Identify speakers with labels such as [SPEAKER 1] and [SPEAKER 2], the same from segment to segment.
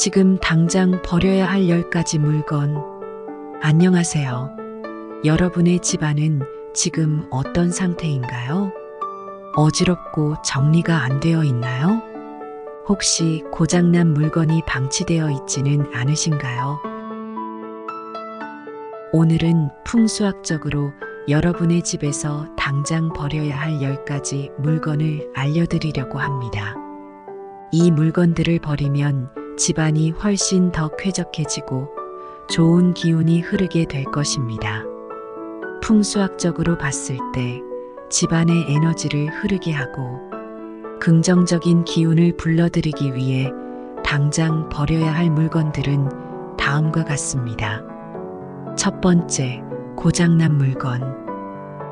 [SPEAKER 1] 지금 당장 버려야 할 10가지 물건. 안녕하세요. 여러분의 집안은 지금 어떤 상태인가요? 어지럽고 정리가 안 되어 있나요? 혹시 고장난 물건이 방치되어 있지는 않으신가요? 오늘은 풍수학적으로 여러분의 집에서 당장 버려야 할 10가지 물건을 알려드리려고 합니다. 이 물건들을 버리면 집안이 훨씬 더 쾌적해지고 좋은 기운이 흐르게 될 것입니다. 풍수학적으로 봤을 때 집안의 에너지를 흐르게 하고 긍정적인 기운을 불러들이기 위해 당장 버려야 할 물건들은 다음과 같습니다. 첫 번째, 고장난 물건.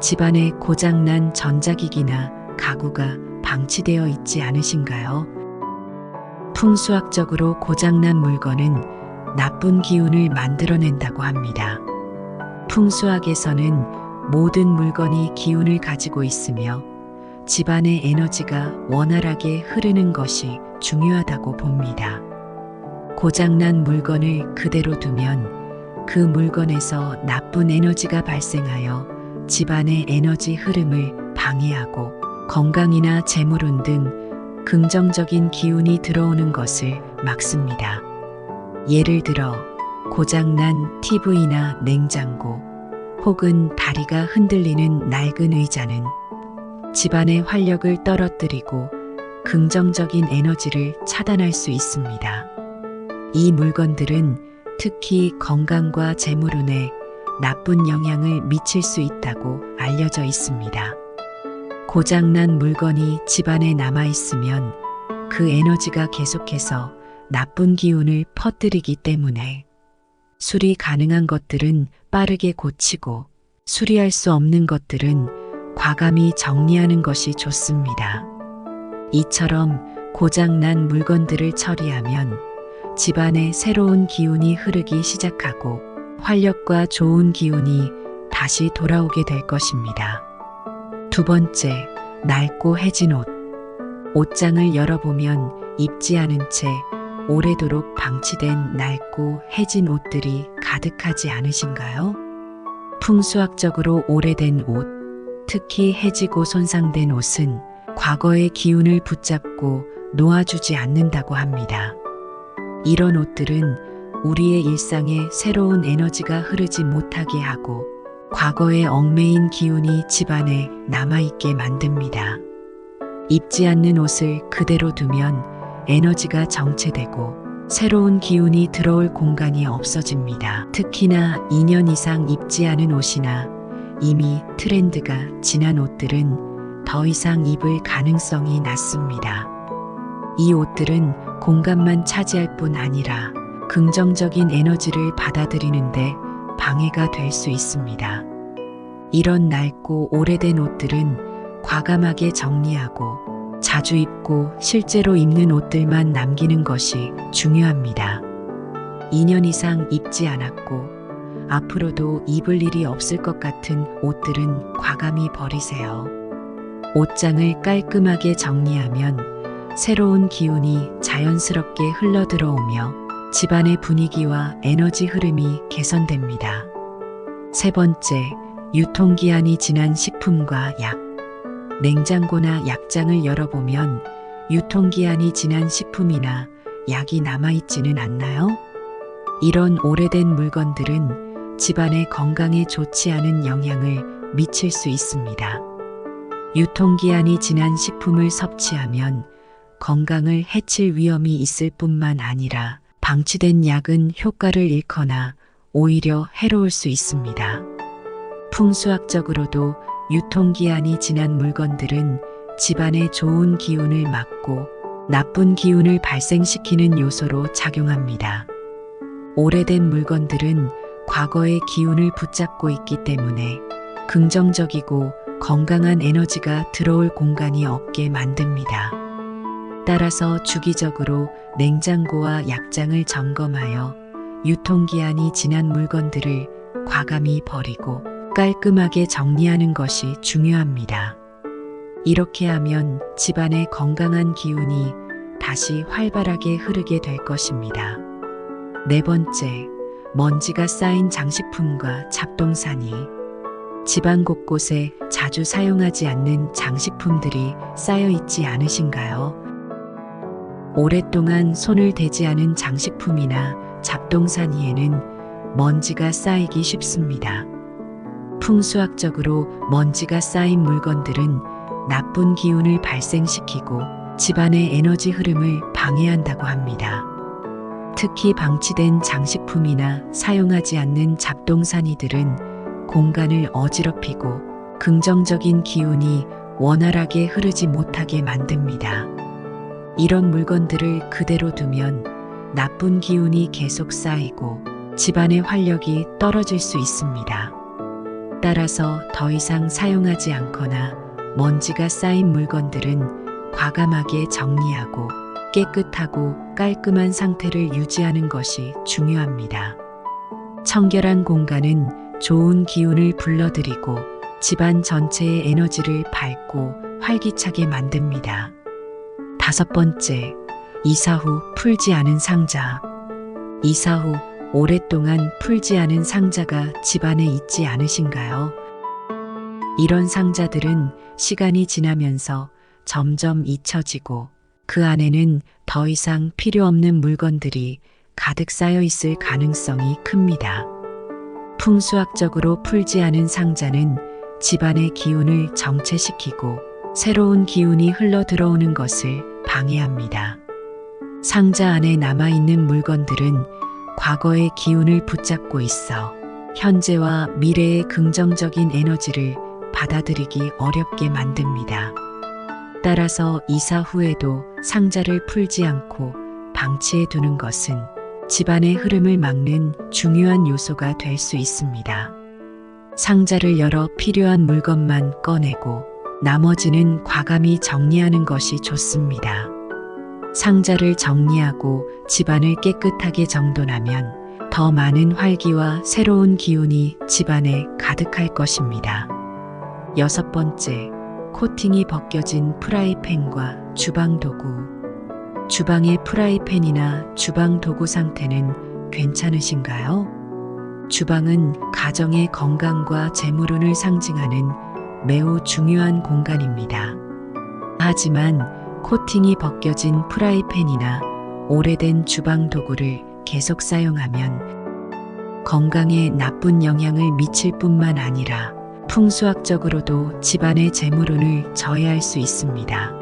[SPEAKER 1] 집안에 고장난 전자기기나 가구가 방치되어 있지 않으신가요? 풍수학적으로 고장난 물건은 나쁜 기운을 만들어낸다고 합니다. 풍수학에서는 모든 물건이 기운을 가지고 있으며 집안의 에너지가 원활하게 흐르는 것이 중요하다고 봅니다. 고장난 물건을 그대로 두면 그 물건에서 나쁜 에너지가 발생하여 집안의 에너지 흐름을 방해하고 건강이나 재물운 등 긍정적인 기운이 들어오는 것을 막습니다. 예를 들어 고장난 TV나 냉장고 혹은 다리가 흔들리는 낡은 의자는 집안의 활력을 떨어뜨리고 긍정적인 에너지를 차단할 수 있습니다. 이 물건들은 특히 건강과 재물운에 나쁜 영향을 미칠 수 있다고 알려져 있습니다. 고장난 물건이 집안에 남아있으면 그 에너지가 계속해서 나쁜 기운을 퍼뜨리기 때문에 수리 가능한 것들은 빠르게 고치고 수리할 수 없는 것들은 과감히 정리하는 것이 좋습니다. 이처럼 고장난 물건들을 처리하면 집안에 새로운 기운이 흐르기 시작하고 활력과 좋은 기운이 다시 돌아오게 될 것입니다. 두 번째, 낡고 해진 옷. 옷장을 열어보면 입지 않은 채 오래도록 방치된 낡고 해진 옷들이 가득하지 않으신가요? 풍수학적으로 오래된 옷, 특히 해지고 손상된 옷은 과거의 기운을 붙잡고 놓아주지 않는다고 합니다. 이런 옷들은 우리의 일상에 새로운 에너지가 흐르지 못하게 하고 과거의 얽매인 기운이 집안에 남아있게 만듭니다. 입지 않는 옷을 그대로 두면 에너지가 정체되고 새로운 기운이 들어올 공간이 없어집니다. 특히나 2년 이상 입지 않은 옷이나 이미 트렌드가 지난 옷들은 더 이상 입을 가능성이 낮습니다. 이 옷들은 공간만 차지할 뿐 아니라 긍정적인 에너지를 받아들이는데 방해가 될 수 있습니다. 이런 낡고 오래된 옷들은 과감하게 정리하고 자주 입고 실제로 입는 옷들만 남기는 것이 중요합니다. 2년 이상 입지 않았고 앞으로도 입을 일이 없을 것 같은 옷들은 과감히 버리세요. 옷장을 깔끔하게 정리하면 새로운 기운이 자연스럽게 흘러들어오며 집안의 분위기와 에너지 흐름이 개선됩니다. 세 번째, 유통기한이 지난 식품과 약. 냉장고나 약장을 열어보면 유통기한이 지난 식품이나 약이 남아있지는 않나요? 이런 오래된 물건들은 집안의 건강에 좋지 않은 영향을 미칠 수 있습니다. 유통기한이 지난 식품을 섭취하면 건강을 해칠 위험이 있을 뿐만 아니라 방치된 약은 효과를 잃거나 오히려 해로울 수 있습니다. 풍수학적으로도 유통기한이 지난 물건들은 집안의 좋은 기운을 막고 나쁜 기운을 발생시키는 요소로 작용합니다. 오래된 물건들은 과거의 기운을 붙잡고 있기 때문에 긍정적이고 건강한 에너지가 들어올 공간이 없게 만듭니다. 따라서 주기적으로 냉장고와 약장을 점검하여 유통기한이 지난 물건들을 과감히 버리고 깔끔하게 정리하는 것이 중요합니다. 이렇게 하면 집안의 건강한 기운이 다시 활발하게 흐르게 될 것입니다. 네 번째, 먼지가 쌓인 장식품과 잡동사니. 집안 곳곳에 자주 사용하지 않는 장식품들이 쌓여 있지 않으신가요? 오랫동안 손을 대지 않은 장식품이나 잡동사니에는 먼지가 쌓이기 쉽습니다. 풍수학적으로 먼지가 쌓인 물건들은 나쁜 기운을 발생시키고 집안의 에너지 흐름을 방해한다고 합니다. 특히 방치된 장식품이나 사용하지 않는 잡동사니들은 공간을 어지럽히고 긍정적인 기운이 원활하게 흐르지 못하게 만듭니다. 이런 물건들을 그대로 두면 나쁜 기운이 계속 쌓이고 집안의 활력이 떨어질 수 있습니다. 따라서 더 이상 사용하지 않거나 먼지가 쌓인 물건들은 과감하게 정리하고 깨끗하고 깔끔한 상태를 유지하는 것이 중요합니다. 청결한 공간은 좋은 기운을 불러들이고 집안 전체의 에너지를 밝고 활기차게 만듭니다. 다섯 번째, 이사 후 풀지 않은 상자. 이사 후 오랫동안 풀지 않은 상자가 집안에 있지 않으신가요? 이런 상자들은 시간이 지나면서 점점 잊혀지고 그 안에는 더 이상 필요 없는 물건들이 가득 쌓여 있을 가능성이 큽니다. 풍수학적으로 풀지 않은 상자는 집안의 기운을 정체시키고 새로운 기운이 흘러 들어오는 것을 방해합니다. 상자 안에 남아있는 물건들은 과거의 기운을 붙잡고 있어 현재와 미래의 긍정적인 에너지를 받아들이기 어렵게 만듭니다. 따라서 이사 후에도 상자를 풀지 않고 방치해 두는 것은 집안의 흐름을 막는 중요한 요소가 될 수 있습니다. 상자를 열어 필요한 물건만 꺼내고 나머지는 과감히 정리하는 것이 좋습니다. 상자를 정리하고 집안을 깨끗하게 정돈하면 더 많은 활기와 새로운 기운이 집안에 가득할 것입니다. 여섯 번째, 코팅이 벗겨진 프라이팬과 주방 도구. 주방의 프라이팬이나 주방 도구 상태는 괜찮으신가요? 주방은 가정의 건강과 재물운을 상징하는 매우 중요한 공간입니다. 하지만 코팅이 벗겨진 프라이팬이나 오래된 주방 도구를 계속 사용하면 건강에 나쁜 영향을 미칠 뿐만 아니라 풍수학적으로도 집안의 재물운을 저해할 수 있습니다.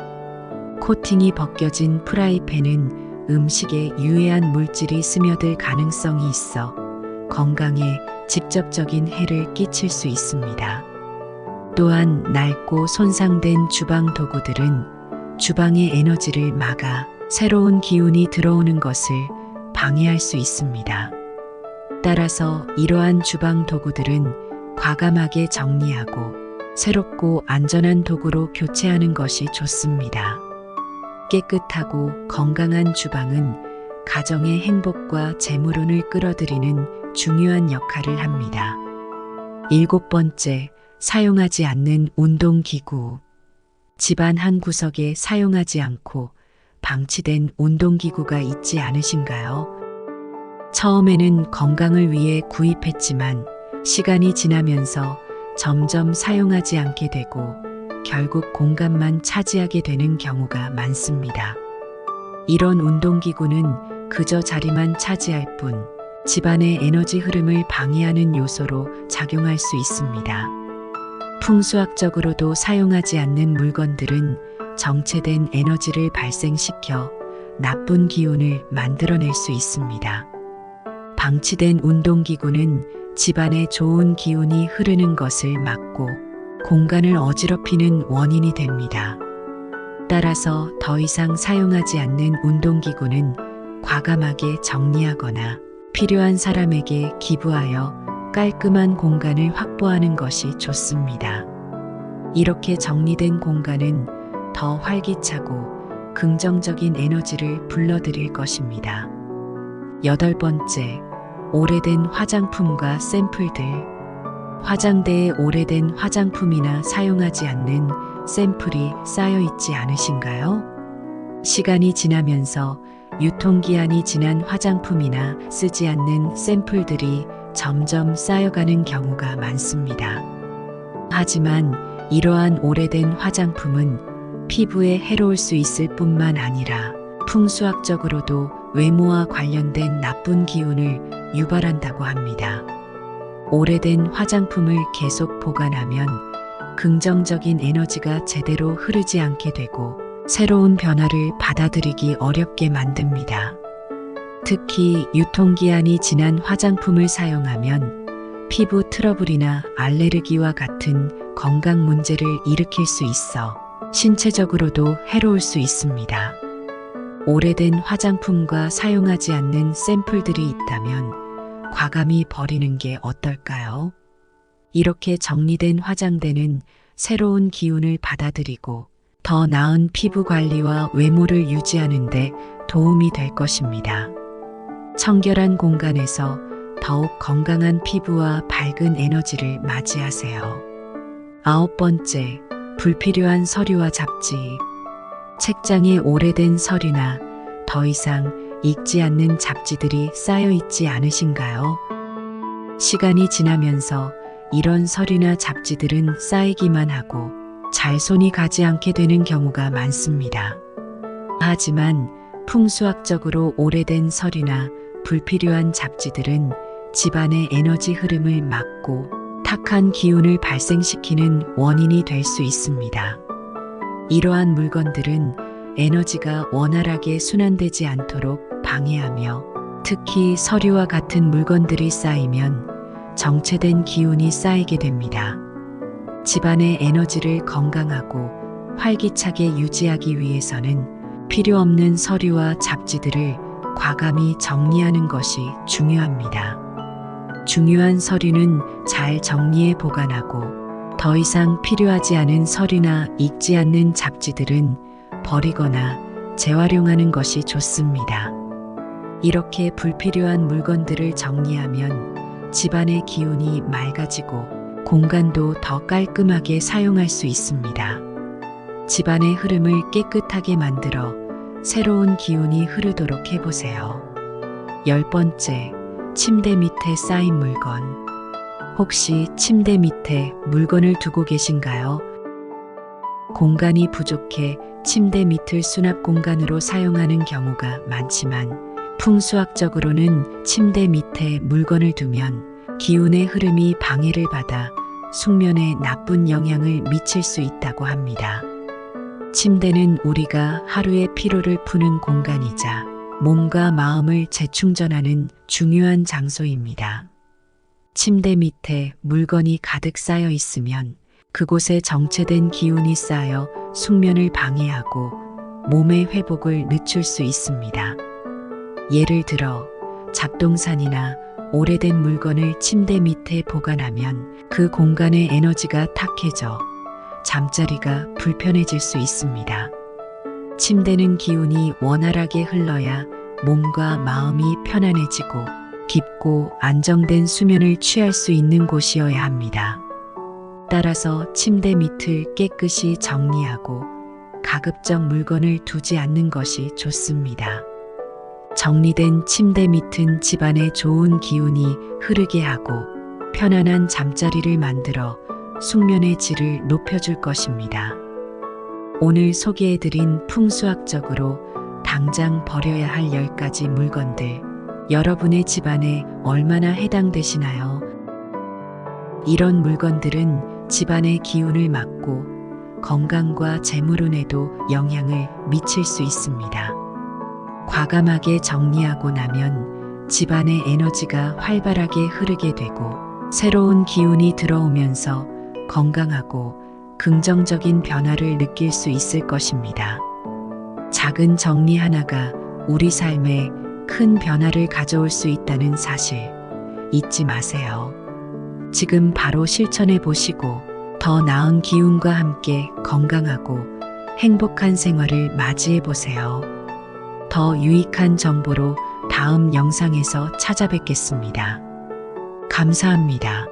[SPEAKER 1] 코팅이 벗겨진 프라이팬은 음식에 유해한 물질이 스며들 가능성이 있어 건강에 직접적인 해를 끼칠 수 있습니다. 또한 낡고 손상된 주방 도구들은 주방의 에너지를 막아 새로운 기운이 들어오는 것을 방해할 수 있습니다. 따라서 이러한 주방 도구들은 과감하게 정리하고 새롭고 안전한 도구로 교체하는 것이 좋습니다. 깨끗하고 건강한 주방은 가정의 행복과 재물운을 끌어들이는 중요한 역할을 합니다. 일곱 번째, 사용하지 않는 운동기구. 집안 한 구석에 사용하지 않고 방치된 운동기구가 있지 않으신가요? 처음에는 건강을 위해 구입했지만 시간이 지나면서 점점 사용하지 않게 되고 결국 공간만 차지하게 되는 경우가 많습니다. 이런 운동기구는 그저 자리만 차지할 뿐 집안의 에너지 흐름을 방해하는 요소로 작용할 수 있습니다. 풍수학적으로도 사용하지 않는 물건들은 정체된 에너지를 발생시켜 나쁜 기운을 만들어낼 수 있습니다. 방치된 운동기구는 집안에 좋은 기운이 흐르는 것을 막고 공간을 어지럽히는 원인이 됩니다. 따라서 더 이상 사용하지 않는 운동기구는 과감하게 정리하거나 필요한 사람에게 기부하여 깔끔한 공간을 확보하는 것이 좋습니다. 이렇게 정리된 공간은 더 활기차고 긍정적인 에너지를 불러들일 것입니다. 여덟 번째, 오래된 화장품과 샘플들. 화장대에 오래된 화장품이나 사용하지 않는 샘플이 쌓여 있지 않으신가요? 시간이 지나면서 유통기한이 지난 화장품이나 쓰지 않는 샘플들이 점점 쌓여가는 경우가 많습니다. 하지만 이러한 오래된 화장품은 피부에 해로울 수 있을 뿐만 아니라 풍수학적으로도 외모와 관련된 나쁜 기운을 유발한다고 합니다. 오래된 화장품을 계속 보관하면 긍정적인 에너지가 제대로 흐르지 않게 되고 새로운 변화를 받아들이기 어렵게 만듭니다. 특히 유통기한이 지난 화장품을 사용하면 피부 트러블이나 알레르기와 같은 건강 문제를 일으킬 수 있어 신체적으로도 해로울 수 있습니다. 오래된 화장품과 사용하지 않는 샘플들이 있다면 과감히 버리는 게 어떨까요? 이렇게 정리된 화장대는 새로운 기운을 받아들이고 더 나은 피부 관리와 외모를 유지하는 데 도움이 될 것입니다. 청결한 공간에서 더욱 건강한 피부와 밝은 에너지를 맞이하세요. 9번째, 불필요한 서류와 잡지. 책장에 오래된 서류나 더 이상 읽지 않는 잡지들이 쌓여 있지 않으신가요? 시간이 지나면서 이런 서류나 잡지들은 쌓이기만 하고 잘 손이 가지 않게 되는 경우가 많습니다. 하지만 풍수학적으로 오래된 서류나 불필요한 잡지들은 집안의 에너지 흐름을 막고 탁한 기운을 발생시키는 원인이 될 수 있습니다. 이러한 물건들은 에너지가 원활하게 순환되지 않도록 방해하며 특히 서류와 같은 물건들이 쌓이면 정체된 기운이 쌓이게 됩니다. 집안의 에너지를 건강하고 활기차게 유지하기 위해서는 필요 없는 서류와 잡지들을 과감히 정리하는 것이 중요합니다. 중요한 서류는 잘 정리해 보관하고 더 이상 필요하지 않은 서류나 읽지 않는 잡지들은 버리거나 재활용하는 것이 좋습니다. 이렇게 불필요한 물건들을 정리하면 집안의 기운이 맑아지고 공간도 더 깔끔하게 사용할 수 있습니다. 집안의 흐름을 깨끗하게 만들어 새로운 기운이 흐르도록 해보세요. 10번째, 침대 밑에 쌓인 물건. 혹시 침대 밑에 물건을 두고 계신가요? 공간이 부족해 침대 밑을 수납 공간으로 사용하는 경우가 많지만 풍수학적으로는 침대 밑에 물건을 두면 기운의 흐름이 방해를 받아 숙면에 나쁜 영향을 미칠 수 있다고 합니다. 침대는 우리가 하루의 피로를 푸는 공간이자 몸과 마음을 재충전하는 중요한 장소입니다. 침대 밑에 물건이 가득 쌓여 있으면 그곳에 정체된 기운이 쌓여 숙면을 방해하고 몸의 회복을 늦출 수 있습니다. 예를 들어 잡동사니나 오래된 물건을 침대 밑에 보관하면 그 공간의 에너지가 탁해져 잠자리가 불편해질 수 있습니다. 침대는 기운이 원활하게 흘러야 몸과 마음이 편안해지고 깊고 안정된 수면을 취할 수 있는 곳이어야 합니다. 따라서 침대 밑을 깨끗이 정리하고 가급적 물건을 두지 않는 것이 좋습니다. 정리된 침대 밑은 집안에 좋은 기운이 흐르게 하고 편안한 잠자리를 만들어 숙면의 질을 높여줄 것입니다. 오늘 소개해드린 풍수학적으로 당장 버려야 할 10가지 물건들, 여러분의 집안에 얼마나 해당되시나요? 이런 물건들은 집안의 기운을 막고 건강과 재물운에도 영향을 미칠 수 있습니다. 과감하게 정리하고 나면 집안의 에너지가 활발하게 흐르게 되고 새로운 기운이 들어오면서 건강하고 긍정적인 변화를 느낄 수 있을 것입니다. 작은 정리 하나가 우리 삶에 큰 변화를 가져올 수 있다는 사실 잊지 마세요. 지금 바로 실천해 보시고 더 나은 기운과 함께 건강하고 행복한 생활을 맞이해 보세요. 더 유익한 정보로 다음 영상에서 찾아뵙겠습니다. 감사합니다.